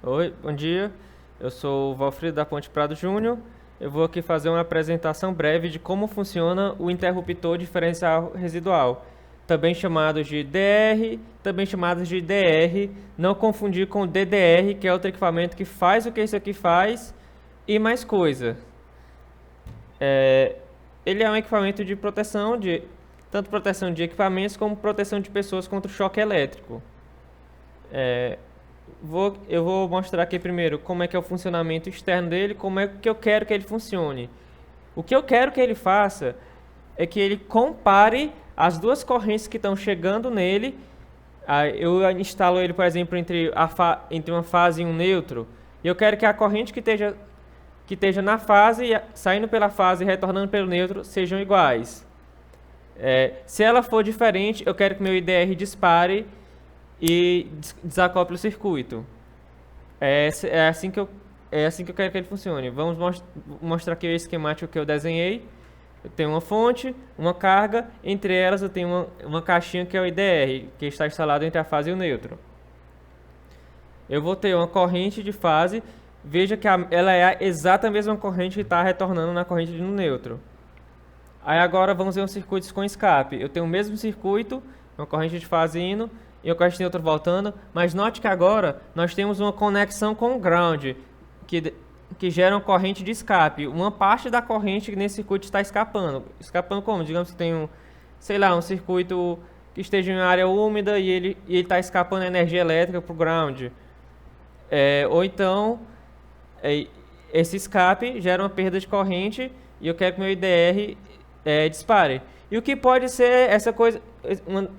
Oi, bom dia. Eu sou o Valfrido da Ponte Prado Júnior. Eu vou aqui fazer uma apresentação breve de como funciona o interruptor diferencial residual, também chamado de DR, também chamado de DR. Não confundir com o DDR, que é outro equipamento que faz o que isso aqui faz e mais coisa. Ele é um equipamento de proteção, tanto proteção de equipamentos como proteção de pessoas contra o choque elétrico. Eu vou mostrar aqui primeiro como é que é o funcionamento externo dele, como é que eu quero que ele funcione. O que eu quero que ele faça é que ele compare as duas correntes que estão chegando nele. Eu instalo ele, por exemplo, entre uma fase e um neutro. E eu quero que a corrente que esteja na fase, saindo pela fase e retornando pelo neutro, sejam iguais. Se ela for diferente, eu quero que meu IDR dispare e desacople o circuito. É assim que eu quero que ele funcione. Vamos mostrar aqui o esquemático que eu desenhei. Eu tenho uma fonte, uma carga, entre elas eu tenho uma caixinha que é o IDR, que está instalado entre a fase e o neutro. Eu vou ter uma corrente de fase, veja que ela é a exata mesma corrente que está retornando na corrente no neutro. Aí agora vamos ver um circuito com escape. Eu tenho o mesmo circuito, uma corrente de fase indo e uma corrente neutra voltando, mas note que agora nós temos uma conexão com o ground, que gera uma corrente de escape. Uma parte da corrente nesse circuito está escapando. Escapando como? Digamos que tem um circuito que esteja em área úmida e ele está escapando energia elétrica para o ground. Ou então, esse escape gera uma perda de corrente e eu quero que meu IDR dispare. E o que pode ser essa coisa,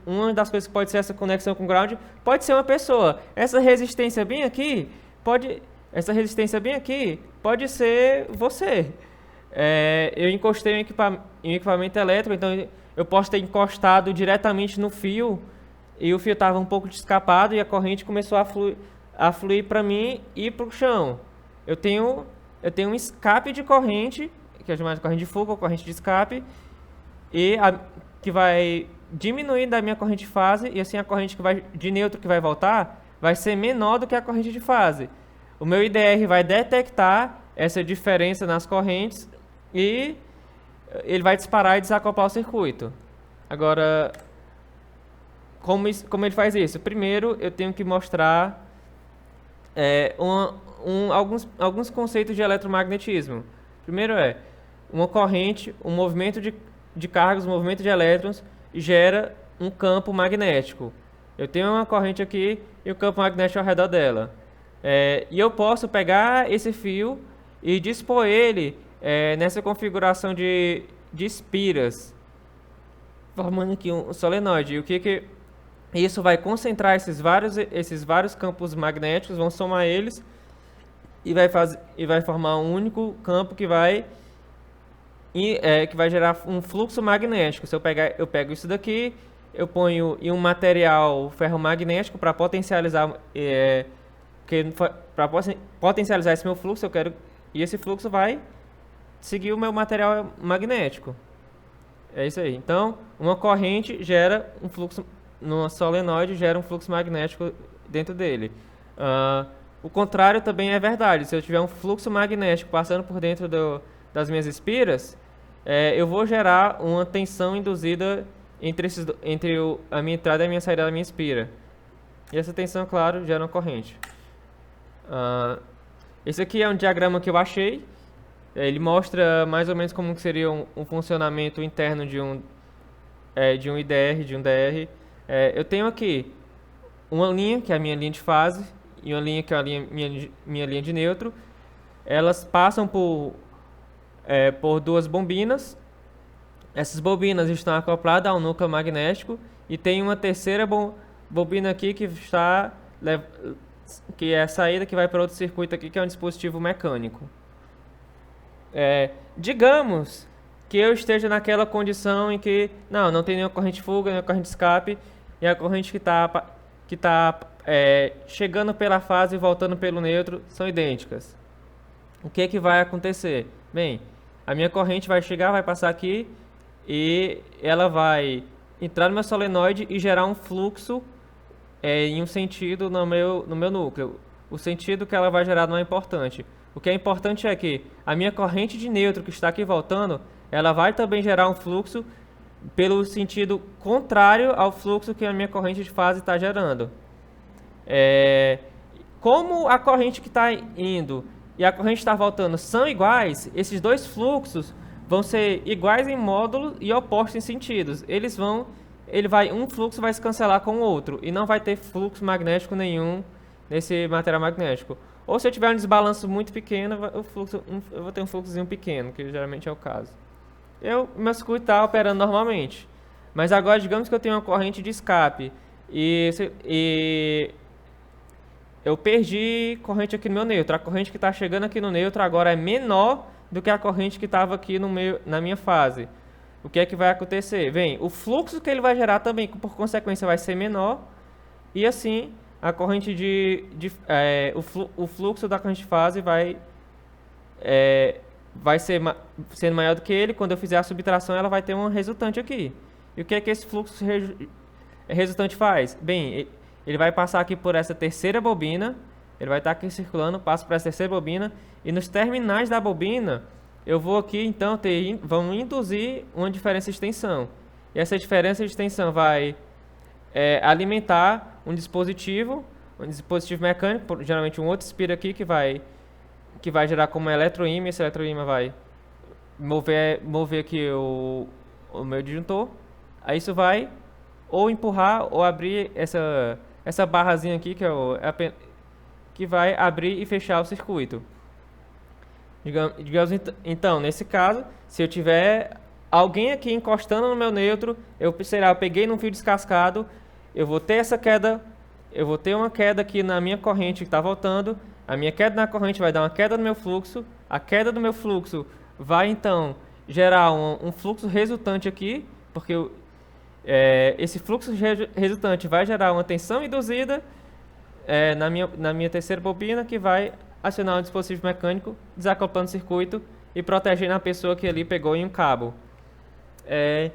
uma das coisas que pode ser essa conexão com o ground, pode ser uma pessoa. Essa resistência bem aqui pode ser você. Eu encostei em um equipamento elétrico, então eu posso ter encostado diretamente no fio e o fio estava um pouco escapado e a corrente começou a fluir para mim e para o chão. Eu tenho um escape de corrente, que é chamado de corrente de fuga ou corrente de escape, que vai diminuir da minha corrente de fase, e assim a corrente de neutro que vai voltar vai ser menor do que a corrente de fase. O meu IDR vai detectar essa diferença nas correntes e ele vai disparar e desacoplar o circuito. Agora, como ele faz isso? Primeiro, eu tenho que mostrar alguns conceitos de eletromagnetismo. Primeiro uma corrente, um movimento de cargas, um movimento de elétrons gera um campo magnético. Eu tenho uma corrente aqui e o campo magnético ao redor dela. E eu posso pegar esse fio e dispor ele nessa configuração de espiras, formando aqui um solenoide. E o que isso vai concentrar esses vários campos magnéticos, vão somar eles e vai formar um único campo que vai gerar um fluxo magnético. Se eu pego isso daqui, eu ponho em um material ferromagnético para potencializar, potencializar esse meu fluxo, e esse fluxo vai seguir o meu material magnético. É isso aí. Então, uma corrente gera um fluxo, numa solenoide gera um fluxo magnético dentro dele. O contrário também é verdade. Se eu tiver um fluxo magnético passando por dentro das minhas espiras, eu vou gerar uma tensão induzida entre a minha entrada e a minha saída da minha espira. E essa tensão, claro, gera uma corrente. Esse aqui é um diagrama que eu achei. Ele mostra mais ou menos como seria um funcionamento interno de um IDR, de um DR. Eu tenho aqui uma linha, que é a minha linha de fase, e uma linha que é minha linha de neutro. Elas passam por duas bobinas. Essas bobinas estão acopladas ao núcleo magnético e tem uma terceira bobina aqui que é a saída que vai para outro circuito aqui, que é um dispositivo mecânico. Digamos que eu esteja naquela condição em que não tem nenhuma corrente de fuga, nenhuma corrente de escape, e a corrente que está chegando pela fase e voltando pelo neutro são idênticas. O que vai acontecer? Bem, a minha corrente vai chegar, vai passar aqui e ela vai entrar no meu solenoide e gerar um fluxo em um sentido no meu núcleo. o sentido que ela vai gerar não é importante. O que é importante é que a minha corrente de neutro que está aqui voltando, ela vai também gerar um fluxo pelo sentido contrário ao fluxo que a minha corrente de fase está gerando. Como a corrente que está indo e a corrente que está voltando são iguais, esses dois fluxos vão ser iguais em módulo e opostos em sentidos. Um fluxo vai se cancelar com o outro e não vai ter fluxo magnético nenhum nesse material magnético. Ou se eu tiver um desbalanço muito pequeno, eu vou ter um fluxozinho pequeno, que geralmente é o caso. Meu circuito está operando normalmente. Mas agora, digamos que eu tenho uma corrente de escape e eu perdi corrente aqui no meu neutro. A corrente que está chegando aqui no neutro agora é menor do que a corrente que estava aqui na minha fase. O que é que vai acontecer? Bem, o fluxo que ele vai gerar também, por consequência, vai ser menor. E assim, a corrente o fluxo da corrente de fase vai ser sendo maior do que ele. Quando eu fizer a subtração, ela vai ter um resultante aqui. E o que é que esse fluxo resultante faz? Bem, ele vai passar aqui por essa terceira bobina, ele vai estar aqui circulando, passa por essa terceira bobina, e nos terminais da bobina, eu vou aqui então vamos induzir uma diferença de tensão. E essa diferença de tensão vai alimentar um dispositivo mecânico, geralmente um outro spiro aqui que vai gerar como eletroímã. Esse eletroímã vai mover aqui o meu disjuntor. Aí isso vai ou empurrar ou abrir essa barrazinha aqui que vai abrir e fechar o circuito. Digamos então, nesse caso, se eu tiver alguém aqui encostando no meu neutro, eu peguei num fio descascado, eu vou ter essa queda, eu vou ter uma queda aqui na minha corrente que está voltando, a minha queda na corrente vai dar uma queda no meu fluxo, a queda do meu fluxo vai então gerar um fluxo resultante aqui, porque esse fluxo resultante vai gerar uma tensão induzida na minha terceira bobina, que vai acionar um dispositivo mecânico, desacoplando o circuito e protegendo a pessoa que ali pegou em um cabo. É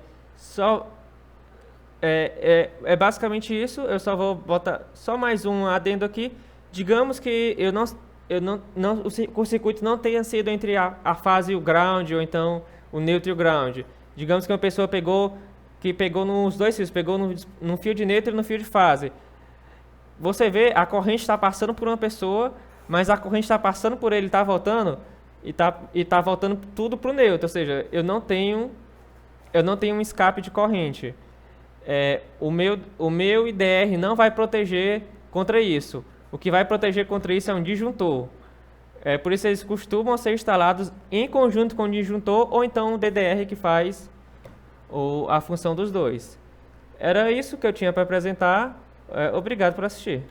basicamente isso. Eu só vou botar só mais um adendo aqui. Digamos que o circuito não tenha sido entre a fase e o ground, ou então o neutro e o ground. Digamos que uma pessoa pegou nos dois fios, pegou no fio de neutro e no fio de fase. Você vê, a corrente está passando por uma pessoa, mas a corrente está passando por ele, está voltando, e está voltando tudo para o neutro. Ou seja, eu não tenho um escape de corrente. O meu IDR não vai proteger contra isso. O que vai proteger contra isso é um disjuntor. Por isso eles costumam ser instalados em conjunto com o disjuntor, ou então o DDR que faz a função dos dois. Era isso que eu tinha para apresentar. Obrigado por assistir.